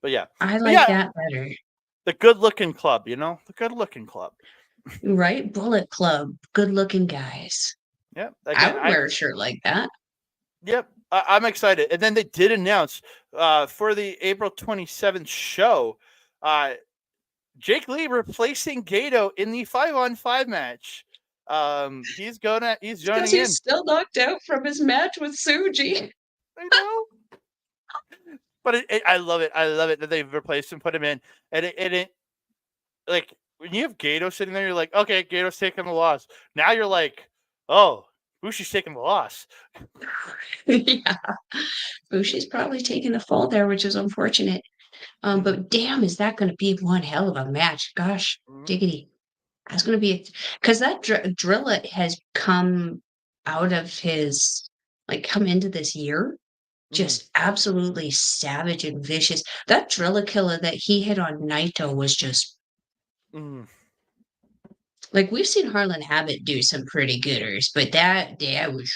But yeah, I like that better. the good looking club. The good looking club. Right? Bullet Club. Good looking guys. Yeah. I Again, would wear a shirt like that. Yep, I'm excited. And then they did announce for the April 27th show, Jake Lee replacing Gato in the 5-on-5 match. He's joining Because in. he's still knocked out from his match with Suji. I know. But I love it. I love it that they've replaced him, put him in. And it like when you have Gato sitting there, you're like, okay, Gato's taking the loss. Now you're like, oh, Bushi's taking the loss. Yeah. Bushi's probably taking the fall there, which is unfortunate. But damn, is that going to be one hell of a match? Gosh, diggity. That's going to be because that Drilla has come out of his come into this year just absolutely savage and vicious. That Drilla killer that he hit on Naito was just like we've seen Harlan Habit do some pretty gooders, but that was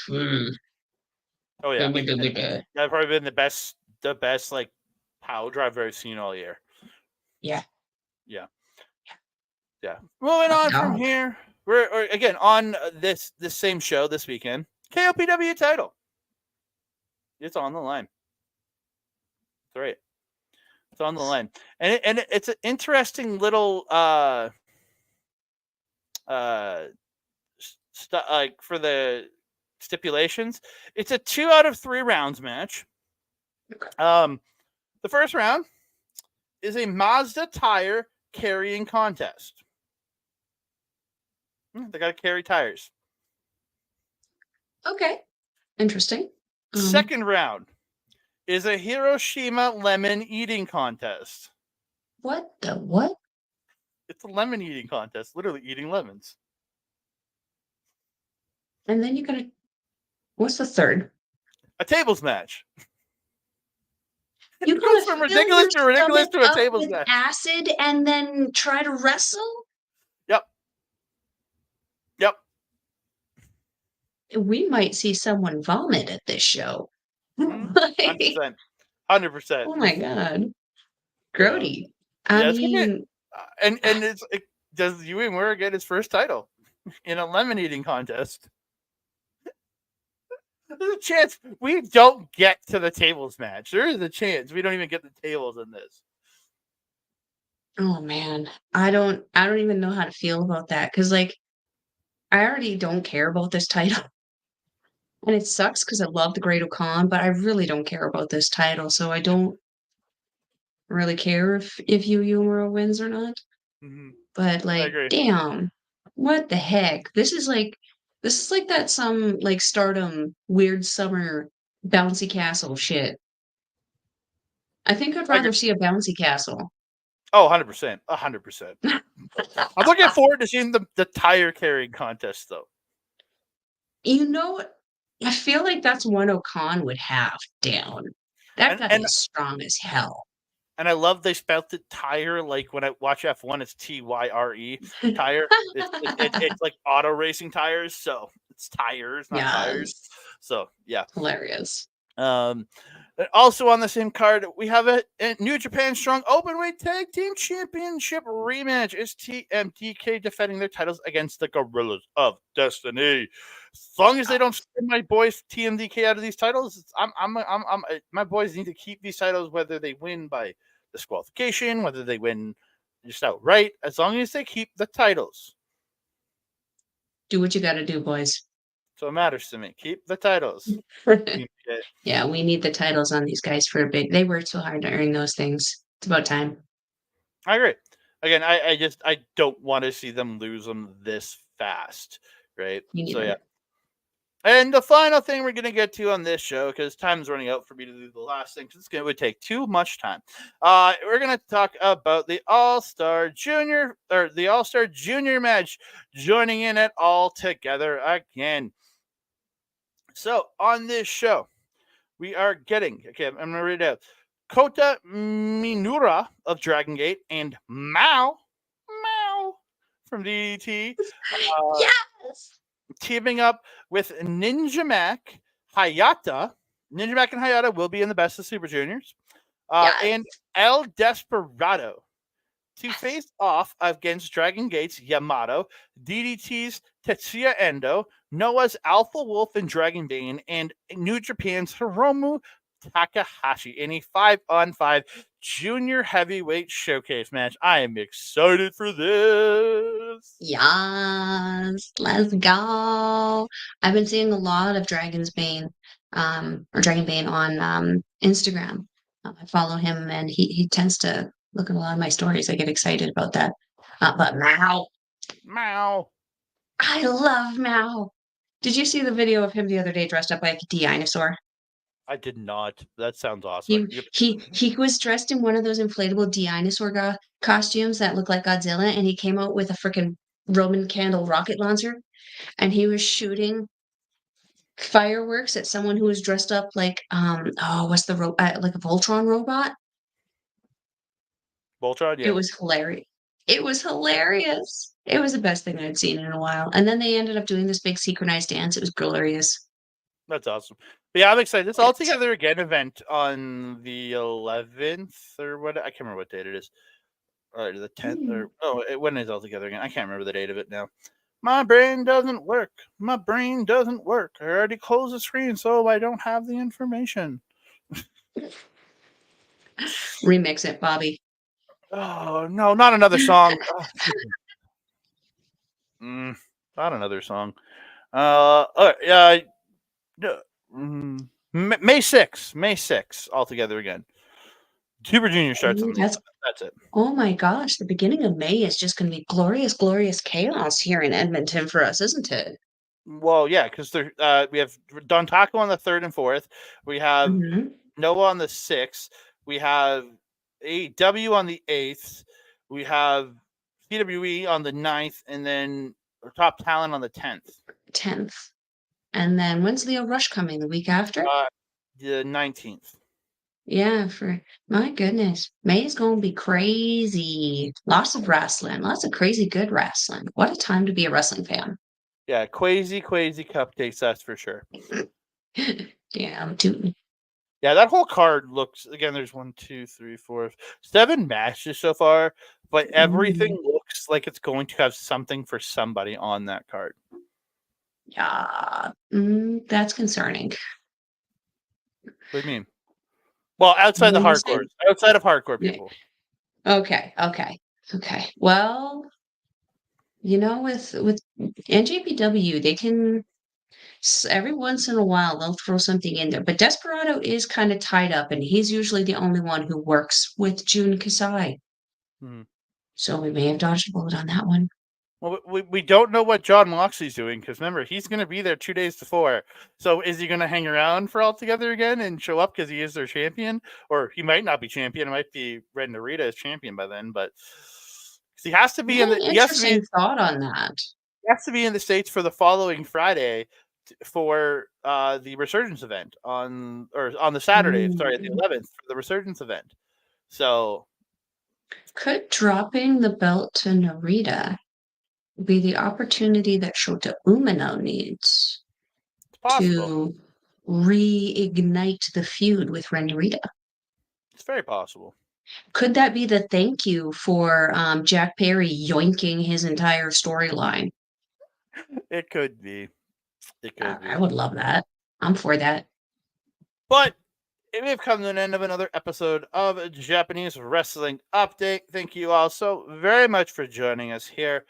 Oh yeah, that's probably been the best like power drive I've seen all year. Yeah. Moving on from here, we're again on this same show this weekend. KOPW title. It's on the line. That's right. It's on the line, and it's an interesting little like for the stipulations. It's a 2 out of 3 rounds match. The first round is a Mazda tire carrying contest. They got to carry tires. Okay. Interesting. Second round is a Hiroshima lemon eating contest. What the what? It's a lemon eating contest, literally eating lemons. And then you gotta. What's the third? A tables match. You goes from ridiculous to ridiculous to a tables match. Acid and then try to wrestle. Yep. We might see someone vomit at this show. 100%. 100%. Oh my god, Grody. Yeah, I mean, and does Yui Uemura get his first title in a lemon eating contest? There's a chance we don't get to the tables match. There is a chance we don't even get the tables in this. oh man, I don't even know how to feel about that because I already don't care about this title. And it sucks because I love the Great Khan, but I really don't care about this title, so I don't really care if Yu Uemura wins or not. But damn, what the heck? This is like that some Stardom weird summer bouncy castle shit. I think I'd I agree. rather see a bouncy castle. Oh, 100%. 100%. I'm looking forward to seeing the tire carrying contest, though. You know what? I feel like that's one O'Con would have down. That And guy and is strong as hell. and I love they spelled the tire like when I watch F1, it's Tyre tire. It's like auto racing tires, so it's tires, not tires. Yes. So yeah. Hilarious. Also on the same card, we have a New Japan Strong Openweight Tag Team Championship rematch. Is TMDK defending their titles against the Gorillas of Destiny? As long as they don't send my boys TMDK out of these titles, my boys need to keep these titles, whether they win by disqualification, whether they win just outright. As long as they keep the titles, Do what you got to do, boys. so it matters to me. Keep the titles. Yeah, we need the titles on these guys for a bit. They worked so hard to earn those things. It's about time. I agree. Again, I don't want to see them lose them this fast, right? Me So neither. yeah. And the final thing we're gonna get to on this show, because time's running out for me to do the last thing, because it would take too much time. We're gonna talk about the All-Star Junior match, joining in it all together again. So on this show, we are getting, okay, I'm gonna read it out. Kota Minura of Dragon Gate and Mao from DDT Yes. teaming up with Ninja Mac, Hayata. Ninja Mac and Hayata will be in the Best of Super Juniors. Yes. And El Desperado to face off against Dragon Gate's Yamato, DDT's Tetsuya Endo, Noah's Alpha Wolf and Dragon Bane, and New Japan's Hiromu Takahashi in a 5-on-5 junior heavyweight showcase match. I am excited for this. Yes. Let's go. I've been seeing a lot of Dragon's Bane, or Dragon Bane on Instagram. I follow him, and he tends to look at a lot of my stories. I get excited about that. But Mao, I love Mao. Did you see the video of him the other day dressed up like a dinosaur? I did not. That sounds awesome. He was dressed in one of those inflatable dinosaur costumes that look like Godzilla, and he came out with a freaking Roman candle rocket launcher, and he was shooting fireworks at someone who was dressed up like what's the like a Voltron robot. Voltron, yeah. It was hilarious. It was hilarious. It was the best thing I'd seen in a while. And then they ended up doing this big synchronized dance. It was glorious. That's awesome. But yeah, I'm excited. This All Together Again event on the 11th or what? I can't remember what date it is. Or the 10th or when is All Together Again? I can't remember the date of it now. My brain doesn't work. My brain doesn't work. I already closed the screen, so I don't have the information. Remix it, Bobby. Oh no, not another song. Not another song. May 6th, All Together Again. Super Junior starts on that's it. Oh my gosh, the beginning of May is just going to be glorious, glorious chaos here in Edmonton for us, isn't it? Well, yeah, because we have Don Taco on the 3rd and 4th. We have Noah on the 6th. We have AEW on the 8th. We have CWE on the 9th, and then Top Talent on the 10th. 10th. And then when's Leo Rush coming? The week after? The 19th. Yeah, my goodness. May is going to be crazy. Lots of wrestling. Lots of crazy good wrestling. What a time to be a wrestling fan. Yeah, crazy cupcakes, that's for sure. Yeah, I'm tooting. Yeah, that whole card looks, again, there's 1, 2, 3, 4, 7 matches so far, but everything looks like it's going to have something for somebody on that card. Yeah, that's concerning. What do you mean? Well, outside of hardcore people. Okay. Well, with NJPW, they can every once in a while they'll throw something in there. But Desperado is kind of tied up, and he's usually the only one who works with Jun Kasai. So we may have dodged a bullet on that one. Well, we don't know what John Moxley's doing because remember he's going to be there 2 days before. So is he going to hang around for All Together again and show up because he is their champion, or he might not be champion? It might be Red Narita as champion by then, but he has to be What in an the interesting thought on that. he has to be in the States for the following Friday for the Resurgence event on the Saturday. Sorry, the Mm. 11th for the Resurgence event. So Could dropping the belt to Narita be the opportunity that Shota Umino needs it's possible. to reignite the feud with Ren Narita? It's very possible. Could that be the thank you for Jack Perry yoinking his entire storyline? It could be. It could I be. would love that. I'm for that. But we have come to an end of another episode of Japanese Wrestling Update. Thank you all so very much for joining us here.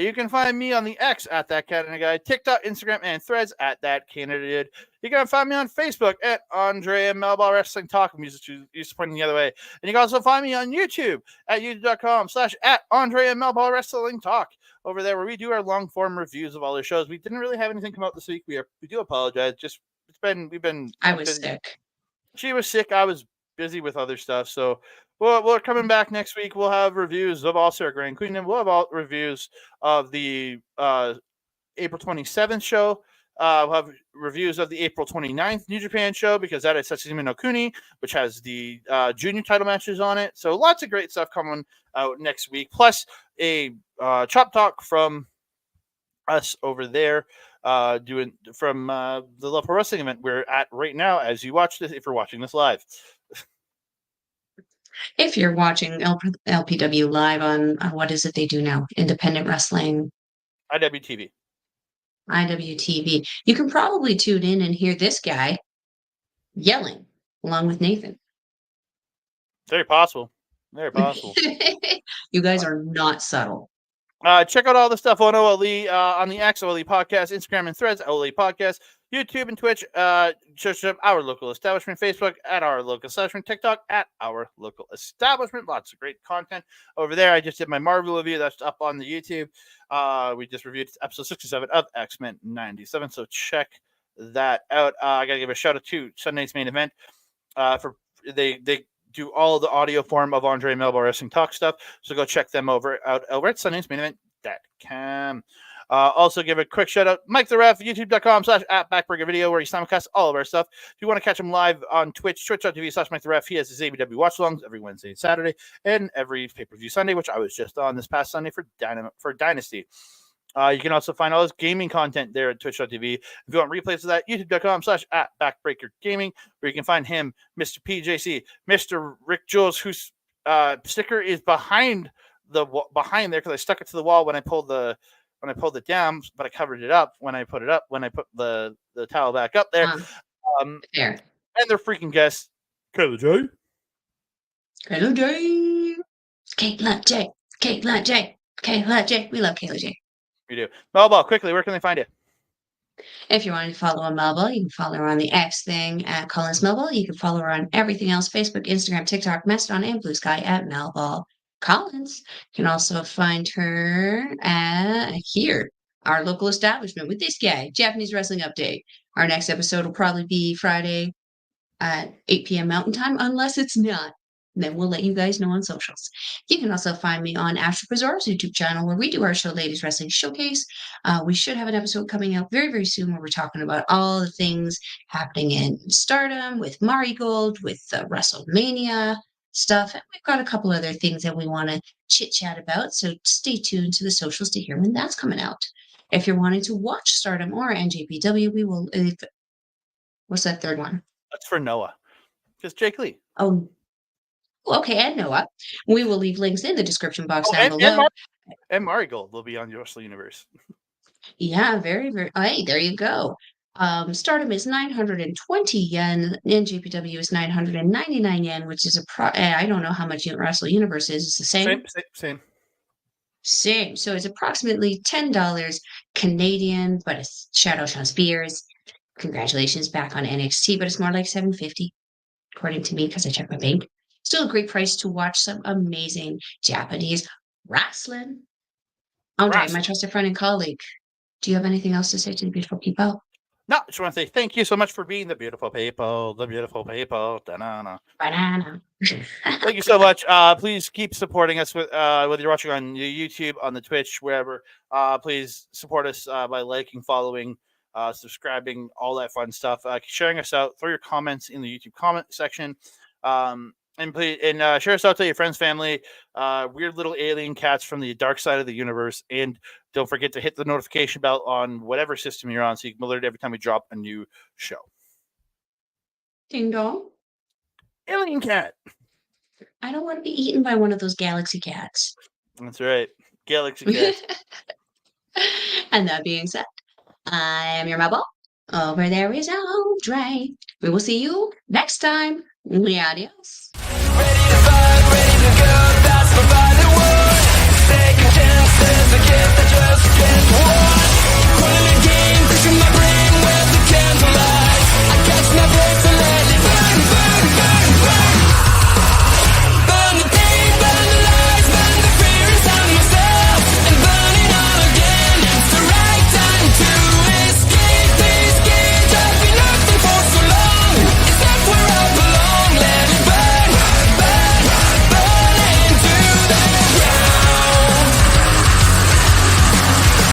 You can find me on the X at That Canada Guy, TikTok, Instagram, and Threads at That Canada Dude. You can find me on Facebook at Andre Melball Wrestling Talk. I'm used to pointing the other way. And you can also find me on YouTube at youtube.com/at Andre Melball Wrestling Talk. Over there where we do our long form reviews of all the shows. We didn't really have anything come out this week. We do apologize. We've been I was busy. sick. She was sick. I was busy with other stuff. So we're coming back next week. We'll have reviews of All Star Grand Queen, and we'll have all reviews of the April 27th show. We'll have reviews of the April 29th New Japan show because that is Satsuma no Kuni, which has the junior title matches on it. So lots of great stuff coming out next week. Plus a chop talk from us over there. Doing from the Love Pro Wrestling event we're at right now as you watch this, if you're watching this live. If you're watching LPW live on what is it they do now? Independent Wrestling, IWTV. IWTV. You can probably tune in and hear this guy yelling along with Nathan. Very possible. Very possible. You guys are not subtle. Check out all the stuff on OLE on the X OLE podcast, Instagram and Threads, OLE podcast, YouTube and Twitch. Search up Our Local Establishment, Facebook at Our Local Establishment, TikTok at Our Local Establishment. Lots of great content over there. I just did my Marvel review. That's up on the YouTube. We just reviewed episode 67 of X-Men 97. So check that out. I got to give a shout out to Sunday's main event. For they do all the audio form of Andre Melball Wrestling Talk stuff. So go check them over at Sunday's main event.com. Also give a quick shout out, Mike the Ref, youtube.com/@backburger video, where he simulcasts all of our stuff. If you want to catch him live on Twitch, twitch.tv/Mike the Ref. He has his ABW watch alongs every Wednesday and Saturday, and every pay-per-view Sunday, which I was just on this past Sunday for Dynasty. You can also find all his gaming content there at twitch.tv. If you want replays of that, youtube.com/@backbreakergaming, where you can find him, Mr. PJC, Mr. Rick Jules, whose sticker is behind there because I stuck it to the wall when I pulled it down, but I covered it up when I put the towel back up there. There. And their freaking guest, Kayla J. Kayla J. Kayla J. Kayla J. Kayla J. We love Kayla J. We do. Melball, quickly, where can they find you? If you want to follow on Melball, you can follow her on the X thing at Collins Melball. You can follow her on everything else, Facebook, Instagram, TikTok, Mastodon, and Blue Sky at Melball Collins. You can also find her at here, Our Local Establishment, with this guy, Japanese Wrestling Update. Our next episode will probably be Friday at 8 p.m. Mountain Time, unless it's not. Then we'll let you guys know on socials. You can also find me on Astro Bizarre's YouTube channel, where we do our show, Ladies Wrestling Showcase. We should have an episode coming out very, very soon where we're talking about all the things happening in Stardom with Mari Gold, with WrestleMania stuff. And we've got a couple other things that we want to chit chat about. So stay tuned to the socials to hear when that's coming out. If you're wanting to watch Stardom or NJPW, we will. What's that third one? That's for Noah. Just Jake Lee. Oh, okay, and Noah. We will leave links in the description box down below. And Marigold will be on the Wrestle Universe. Yeah, very, very. Oh, hey, there you go. Stardom is 920 yen. NJPW is 999 yen, which is I don't know how much Wrestle Universe is. It's the same. Same. So it's approximately $10 Canadian, but it's Shadow Sean Spears. Congratulations back on NXT, but it's more like $7.50, according to me, because I checked my bank. Still a great price to watch some amazing Japanese wrestling. Andre, my Wrestling. trusted friend and colleague, do you have anything else to say to the beautiful people? No, just want to say thank you so much for being the beautiful people. The beautiful people. Da-na-na. Banana. Thank you so much. Please keep supporting us with whether you're watching on YouTube, on the Twitch, wherever. Please support us by liking, following, subscribing, all that fun stuff. Sharing us out. Throw your comments in the YouTube comment section. And please share us out to your friends, family, weird little alien cats from the dark side of the universe. And don't forget to hit the notification bell on whatever system you're on so you can be alerted every time we drop a new show. Ding dong. Alien cat. I don't want to be eaten by one of those galaxy cats. That's right. Galaxy cat. And that being said, I am your Melball. Over there is Andre. We will see you next time. Adios. Ready to fight,